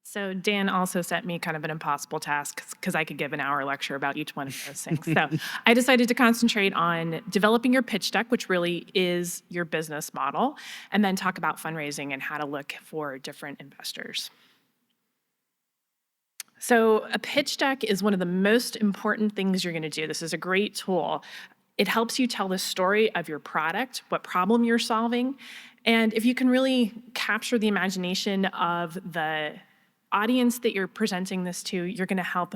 So Dan also sent me kind of an impossible task because I could give an hour lecture about each one of those things. So I decided to concentrate on developing your pitch deck, which really is your business model, and then talk about fundraising and how to look for different investors. So a pitch deck is one of the most important things you're going to do. This is a great tool. It helps you tell the story of your product, what problem you're solving, and if you can really capture the imagination of the audience that you're presenting this to, you're going to help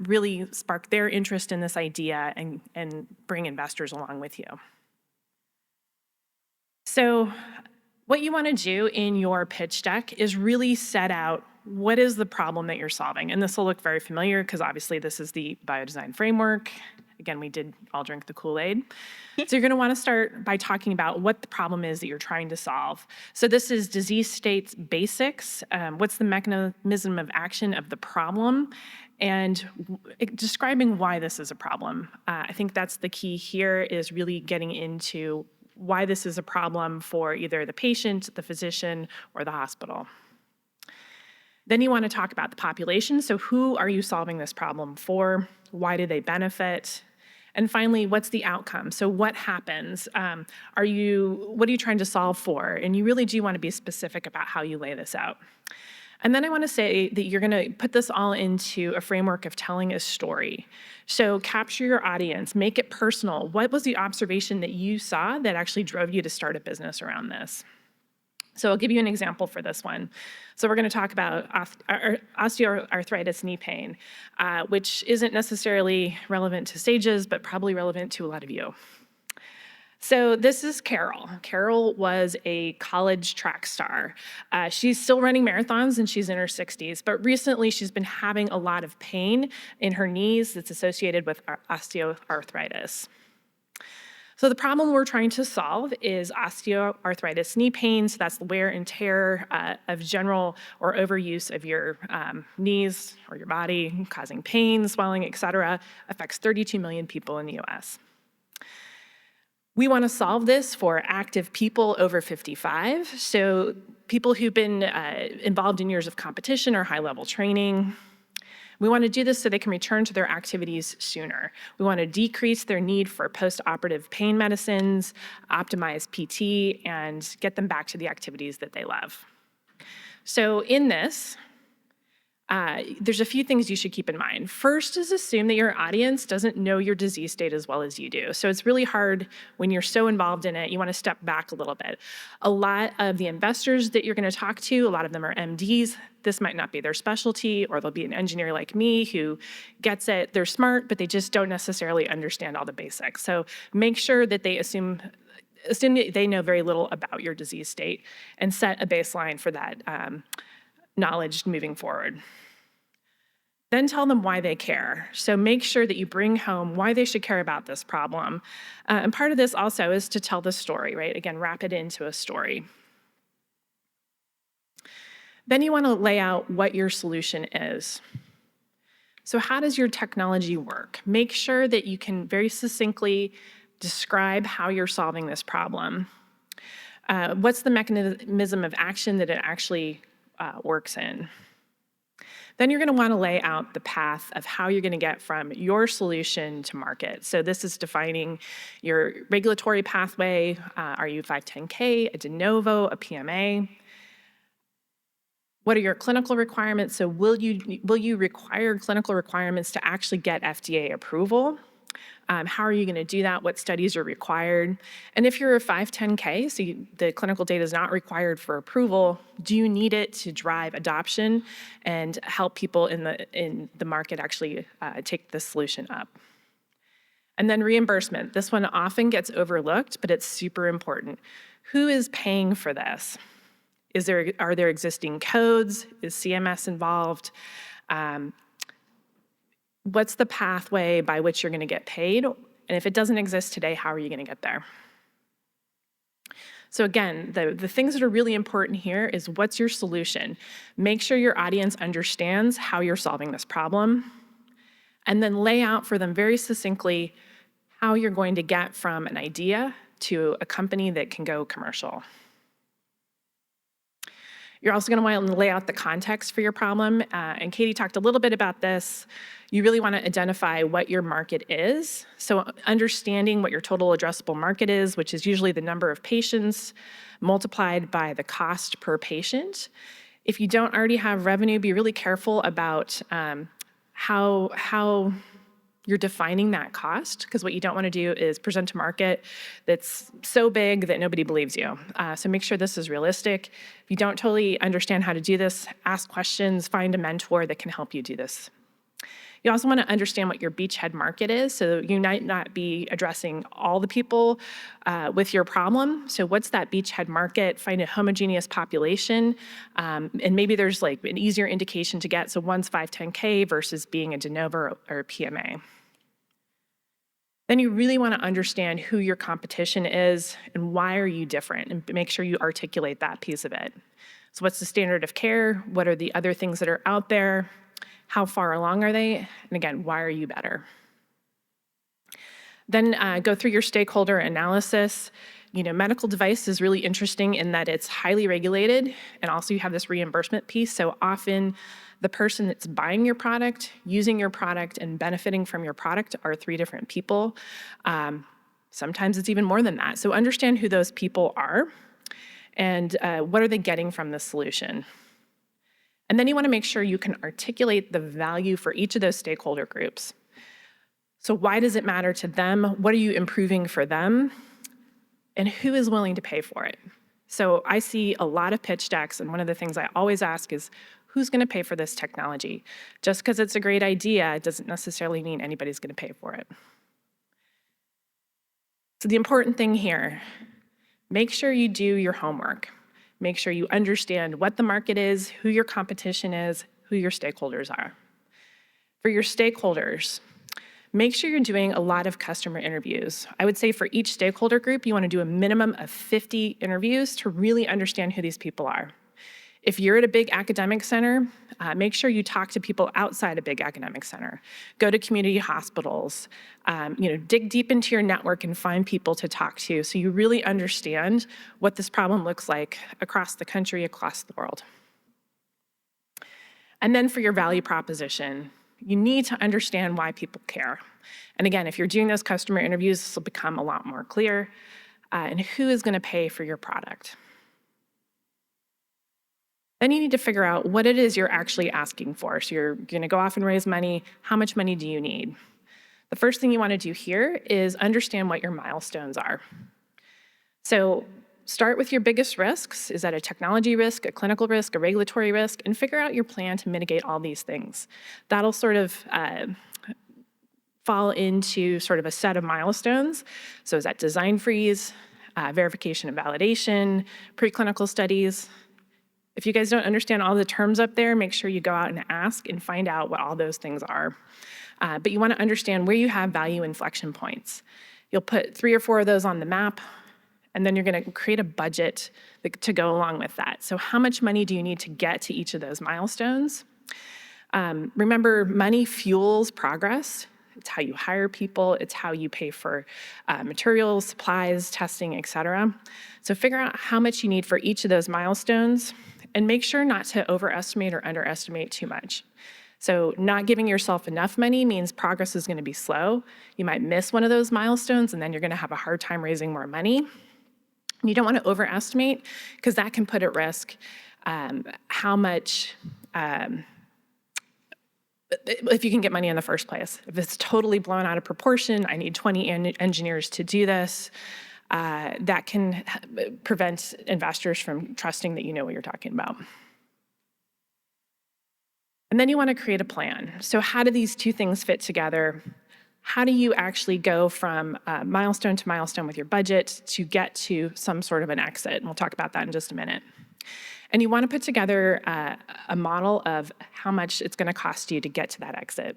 really spark their interest in this idea and bring investors along with you. So what you want to do in your pitch deck is really set out what is the problem that you're solving. And this will look very familiar because obviously this is the biodesign framework. Again, we did all drink the Kool-Aid. So you're going to want to start by talking about what the problem is that you're trying to solve. So this is disease states basics. What's the mechanism of action of the problem? And describing why this is a problem. I think that's the key here, is really getting into why this is a problem for either the patient, the physician, or the hospital. Then you want to talk about the population. So who are you solving this problem for? Why do they benefit? And finally, what's the outcome? So what happens? What are you trying to solve for? And you really do want to be specific about how you lay this out. And then I want to say that you're going to put this all into a framework of telling a story. So capture your audience, make it personal. What was the observation that you saw that actually drove you to start a business around this? So I'll give you an example for this one. So we're going to talk about osteoarthritis knee pain, which isn't necessarily relevant to SAGEs, but probably relevant to a lot of you. So this is Carol. Carol was a college track star. She's still running marathons and she's in her 60s, but recently she's been having a lot of pain in her knees that's associated with osteoarthritis. So the problem we're trying to solve is osteoarthritis knee pain. So that's the wear and tear of general or overuse of your knees or your body, causing pain, swelling, et cetera. Affects 32 million people in the US. We want to solve this for active people over 55. So people who've been involved in years of competition or high-level training. We want to do this so they can return to their activities sooner. We want to decrease their need for post-operative pain medicines, optimize PT, and get them back to the activities that they love. So in this, there's a few things you should keep in mind. First is assume that your audience doesn't know your disease state as well as you do. So it's really hard when you're so involved in it, you want to step back a little bit. A lot of the investors that you're going to talk to, a lot of them are MDs. This might not be their specialty, or they'll be an engineer like me who gets it. They're smart, but they just don't necessarily understand all the basics. So make sure that they assume that they know very little about your disease state and set a baseline for that knowledge moving forward. Then tell them why they care. So make sure that you bring home why they should care about this problem. And part of this also is to tell the story, right? Again, wrap it into a story. Then you want to lay out what your solution is. So how does your technology work? Make sure that you can very succinctly describe how you're solving this problem. What's the mechanism of action that it actually works in? Then you're going to want to lay out the path of how you're going to get from your solution to market. So this is defining your regulatory pathway. Are you 510K, a de novo, a PMA? What are your clinical requirements? So will you require clinical requirements to actually get FDA approval? How are you going to do that? What studies are required? And if you're a 510K, so the clinical data is not required for approval, do you need it to drive adoption and help people in the market actually take this solution up? And then reimbursement. This one often gets overlooked, but it's super important. Who is paying for this? Are there existing codes? Is CMS involved? What's the pathway by which you're going to get paid? And if it doesn't exist today, how are you going to get there? So again, the things that are really important here is what's your solution? Make sure your audience understands how you're solving this problem, and then lay out for them very succinctly how you're going to get from an idea to a company that can go commercial. You're also gonna want to lay out the context for your problem, and Katie talked a little bit about this. You really wanna identify what your market is. So understanding what your total addressable market is, which is usually the number of patients multiplied by the cost per patient. If you don't already have revenue, be really careful about how you're defining that cost, because what you don't want to do is present a market that's so big that nobody believes you. So make sure this is realistic. If you don't totally understand how to do this, ask questions, find a mentor that can help you do this. You also want to understand what your beachhead market is. So you might not be addressing all the people with your problem. So what's that beachhead market? Find a homogeneous population. And maybe there's like an easier indication to get. So one's 510K versus being a de novo or a PMA. Then you really want to understand who your competition is and why are you different, and make sure you articulate that piece of it. So what's the standard of care? What are the other things that are out there? How far along are they? And again, why are you better? Then go through your stakeholder analysis. Medical device is really interesting in that it's highly regulated, and also you have this reimbursement piece. So often the person that's buying your product, using your product, and benefiting from your product are 3 different people. Sometimes it's even more than that. So understand who those people are and what are they getting from the solution. And then you want to make sure you can articulate the value for each of those stakeholder groups. So why does it matter to them? What are you improving for them? And who is willing to pay for it? So I see a lot of pitch decks, and one of the things I always ask is, who's going to pay for this technology? Just because it's a great idea doesn't necessarily mean anybody's going to pay for it. So the important thing here, make sure you do your homework. Make sure you understand what the market is, who your competition is, who your stakeholders are. For your stakeholders, make sure you're doing a lot of customer interviews. I would say for each stakeholder group, you want to do a minimum of 50 interviews to really understand who these people are. If you're at a big academic center, make sure you talk to people outside a big academic center. Go to community hospitals, dig deep into your network and find people to talk to so you really understand what this problem looks like across the country, across the world. And then for your value proposition, you need to understand why people care. And again, if you're doing those customer interviews, this will become a lot more clear. And who is going to pay for your product? Then you need to figure out what it is you're actually asking for. So you're going to go off and raise money. How much money do you need? The first thing you want to do here is understand what your milestones are. So start with your biggest risks. Is that a technology risk, a clinical risk, a regulatory risk? And figure out your plan to mitigate all these things. That'll sort of fall into sort of a set of milestones. So is that design freeze, verification and validation, preclinical studies? If you guys don't understand all the terms up there, make sure you go out and ask and find out what all those things are. But you want to understand where you have value inflection points. You'll put 3 or 4 of those on the map, and then you're going to create a budget to go along with that. So how much money do you need to get to each of those milestones? Remember, money fuels progress. It's how you hire people. It's how you pay for materials, supplies, testing, et cetera. So figure out how much you need for each of those milestones, and make sure not to overestimate or underestimate too much. So not giving yourself enough money means progress is going to be slow. You might miss one of those milestones, and then you're going to have a hard time raising more money. You don't want to overestimate, because that can put at risk how much, if you can get money in the first place. If it's totally blown out of proportion, I need 20 engineers to do this, that can prevent investors from trusting that you know what you're talking about. And then you want to create a plan. So how do these 2 things fit together? How do you actually go from milestone to milestone with your budget to get to some sort of an exit? And we'll talk about that in just a minute. And you want to put together a model of how much it's going to cost you to get to that exit.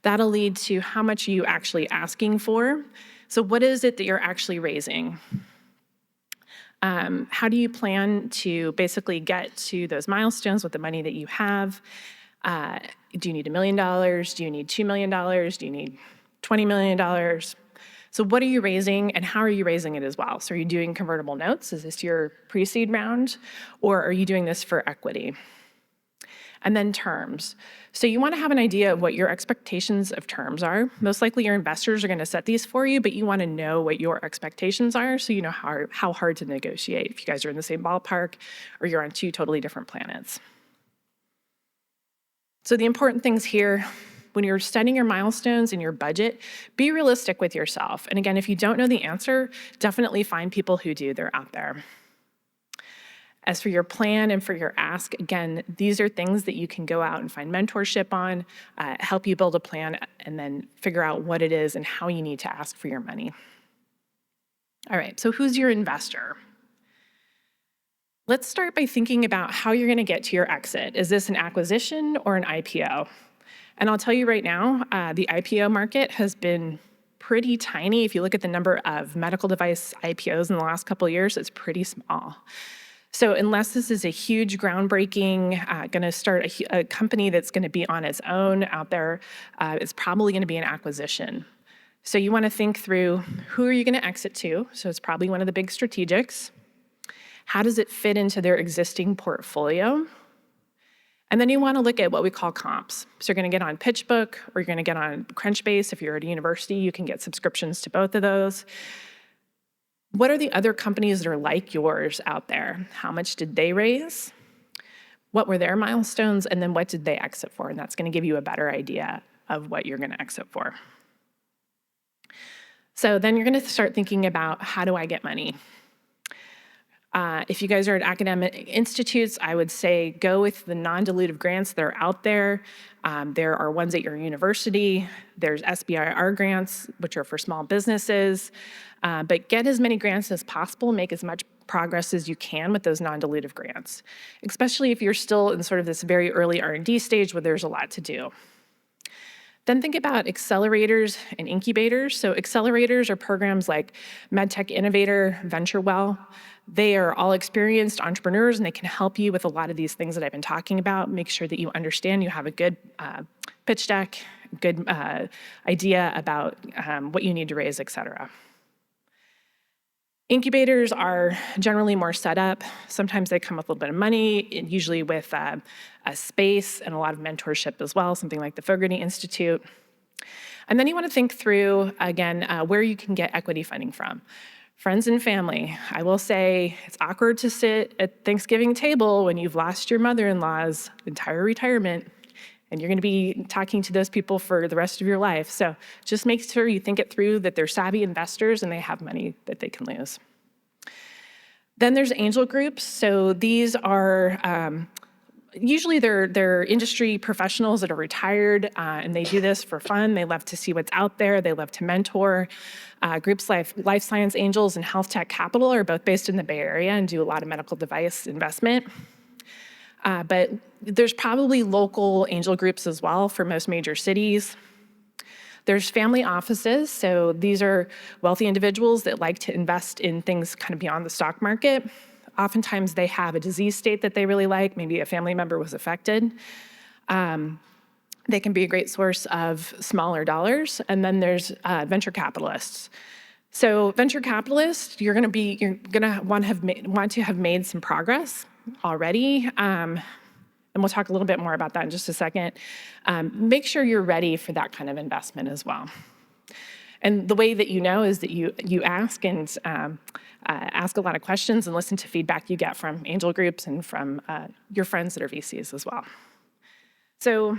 That'll lead to how much you actually asking for. So what is it that you're actually raising? How do you plan to basically get to those milestones with the money that you have? Do you need $1 million? Do you need $2 million? Do you need $20 million? So what are you raising and how are you raising it as well? So are you doing convertible notes? Is this your pre-seed round? Or are you doing this for equity? And then terms. So you want to have an idea of what your expectations of terms are. Most likely your investors are going to set these for you, but you want to know what your expectations are so you know how hard to negotiate if you guys are in the same ballpark or you're on two totally different planets. So the important things here, when you're setting your milestones and your budget, be realistic with yourself. And again, if you don't know the answer, definitely find people who do. They're out there. As for your plan and for your ask, again, these are things that you can go out and find mentorship on, help you build a plan, and then figure out what it is and how you need to ask for your money. All right, so who's your investor? Let's start by thinking about how you're going to get to your exit. Is this an acquisition or an IPO? And I'll tell you right now, the IPO market has been pretty tiny. If you look at the number of medical device IPOs in the last couple of years, it's pretty small. So unless this is a huge groundbreaking, going to start a company that's going to be on its own out there, it's probably going to be an acquisition. So you want to think through who are you going to exit to? So it's probably one of the big strategics. How does it fit into their existing portfolio? And then you want to look at what we call comps. So you're going to get on PitchBook or you're going to get on Crunchbase. If you're at a university, you can get subscriptions to both of those. What are the other companies that are like yours out there? How much did they raise? What were their milestones? And then what did they exit for? And that's going to give you a better idea of what you're going to exit for. So then you're going to start thinking about, how do I get money? If you guys are at academic institutes, I would say go with the non-dilutive grants that are out there. There are ones at your university. There's SBIR grants, which are for small businesses. But get as many grants as possible, make as much progress as you can with those non-dilutive grants, especially if you're still in sort of this very early R&D stage where there's a lot to do. Then think about accelerators and incubators. So accelerators are programs like MedTech Innovator, VentureWell. They are all experienced entrepreneurs and they can help you with a lot of these things that I've been talking about. Make sure that you understand you have a good pitch deck, good idea about what you need to raise, et cetera. Incubators are generally more set up. Sometimes they come with a little bit of money, usually with a space and a lot of mentorship as well, something like the Fogarty Institute. And then you want to think through, again, where you can get equity funding from. Friends and family. I will say it's awkward to sit at Thanksgiving table when you've lost your mother-in-law's entire retirement and you're going to be talking to those people for the rest of your life. So just make sure you think it through, that they're savvy investors and they have money that they can lose. Then there's angel groups. So these are usually they're industry professionals that are retired and they do this for fun. They love to see what's out there. They love to mentor. Groups like Life Science Angels and Health Tech Capital are both based in the Bay Area and do a lot of medical device investment. But there's probably local angel groups as well for most major cities. There's family offices. So these are wealthy individuals that like to invest in things kind of beyond the stock market. Oftentimes they have a disease state that they really like. Maybe a family member was affected. They can be a great source of smaller dollars. And then there's venture capitalists. So venture capitalists, you're gonna want to have made some progress already. And we'll talk a little bit more about that in just a second. Make sure you're ready for that kind of investment as well. And the way that you know is that you ask and ask a lot of questions and listen to feedback you get from angel groups and from your friends that are VCs as well. So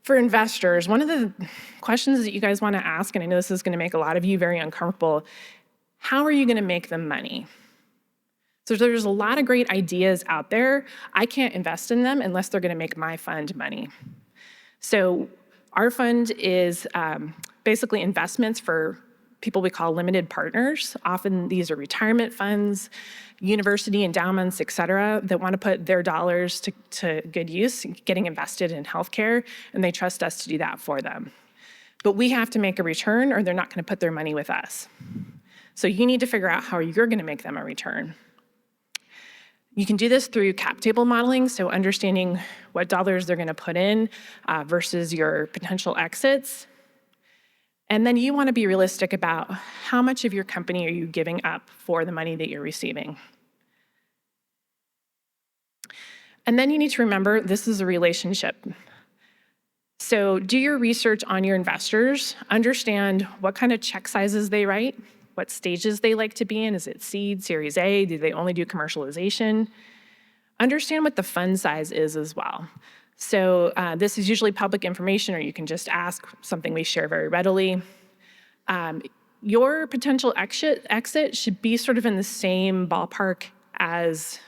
for investors, one of the questions that you guys want to ask, and I know this is going to make a lot of you very uncomfortable, how are you going to make them money? So there's a lot of great ideas out there. I can't invest in them unless they're going to make my fund money. So our fund is basically investments for people we call limited partners. Often these are retirement funds, university endowments, et cetera, that want to put their dollars to good use, getting invested in healthcare, and they trust us to do that for them. But we have to make a return or they're not going to put their money with us. So you need to figure out how you're going to make them a return. You can do this through cap table modeling, so understanding what dollars they're going to put in versus your potential exits. And then you want to be realistic about how much of your company are you giving up for the money that you're receiving. And then you need to remember this is a relationship. So do your research on your investors, understand what kind of check sizes they write, what stages they like to be in. Is it seed, Series A? Do they only do commercialization? Understand what the fund size is as well. So this is usually public information, or you can just ask, something we share very readily. Your potential exit should be sort of in the same ballpark as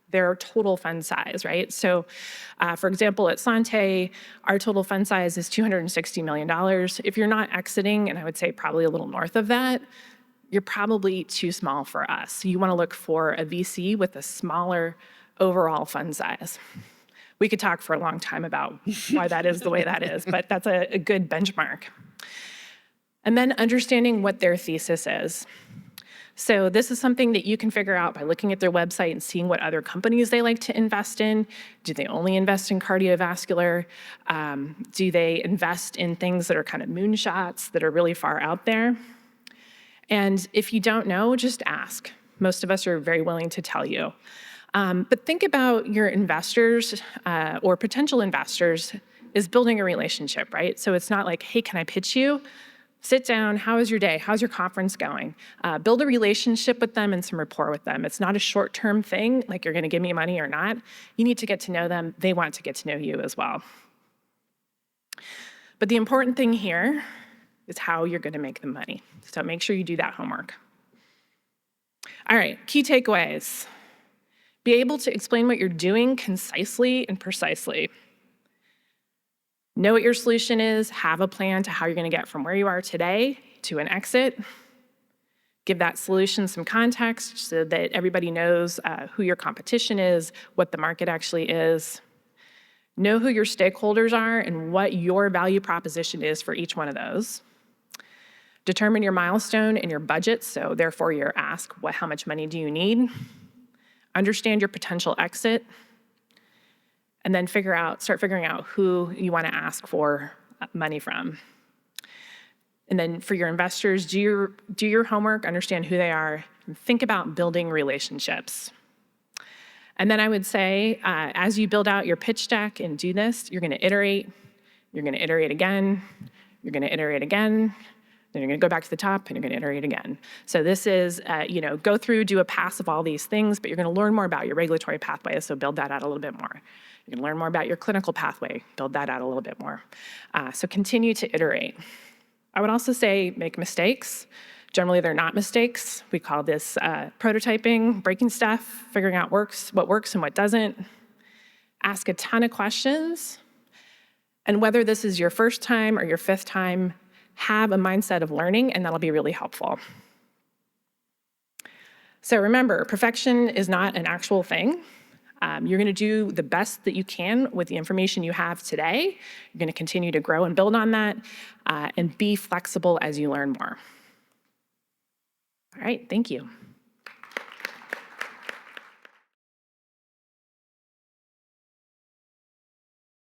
their total fund size, right? So for example, at Sante, our total fund size is $260 million. If you're not exiting, and I would say probably a little north of that, you're probably too small for us. You wanna look for a VC with a smaller overall fund size. We could talk for a long time about why that is the way that is, but that's a good benchmark. And then understanding what their thesis is. So this is something that you can figure out by looking at their website and seeing what other companies they like to invest in. Do they only invest in cardiovascular? Do they invest in things that are kind of moonshots that are really far out there? And if you don't know, just ask. Most of us are very willing to tell you. But think about your investors or potential investors is building a relationship, right? So it's not like, hey, can I pitch you? Sit down, how was your day? How's your conference going? Build a relationship with them and some rapport with them. It's not a short-term thing, like you're gonna give me money or not. You need to get to know them. They want to get to know you as well. But the important thing here is how you're gonna make the money. So make sure you do that homework. All right, key takeaways. Be able to explain what you're doing concisely and precisely. Know what your solution is, have a plan to how you're gonna get from where you are today to an exit. Give that solution some context so that everybody knows who your competition is, what the market actually is. Know who your stakeholders are and what your value proposition is for each one of those. Determine your milestone and your budget, so therefore your ask, how much money do you need? Understand your potential exit, and then start figuring out who you want to ask for money from. And then for your investors, do your homework, understand who they are, and think about building relationships. And then I would say, as you build out your pitch deck and do this, you're gonna iterate again, you're gonna iterate again, then you're gonna go back to the top and you're gonna iterate again. So this is, go through, do a pass of all these things, but you're gonna learn more about your regulatory pathway, so build that out a little bit more. You're gonna learn more about your clinical pathway, build that out a little bit more. So continue to iterate. I would also say make mistakes. Generally, they're not mistakes. We call this prototyping, breaking stuff, figuring out what works and what doesn't. Ask a ton of questions. And whether this is your first time or your fifth time, have a mindset of learning, and that'll be really helpful. So remember, perfection is not an actual thing. You're gonna do the best that you can with the information you have today. You're gonna continue to grow and build on that, and be flexible as you learn more. All right, thank you.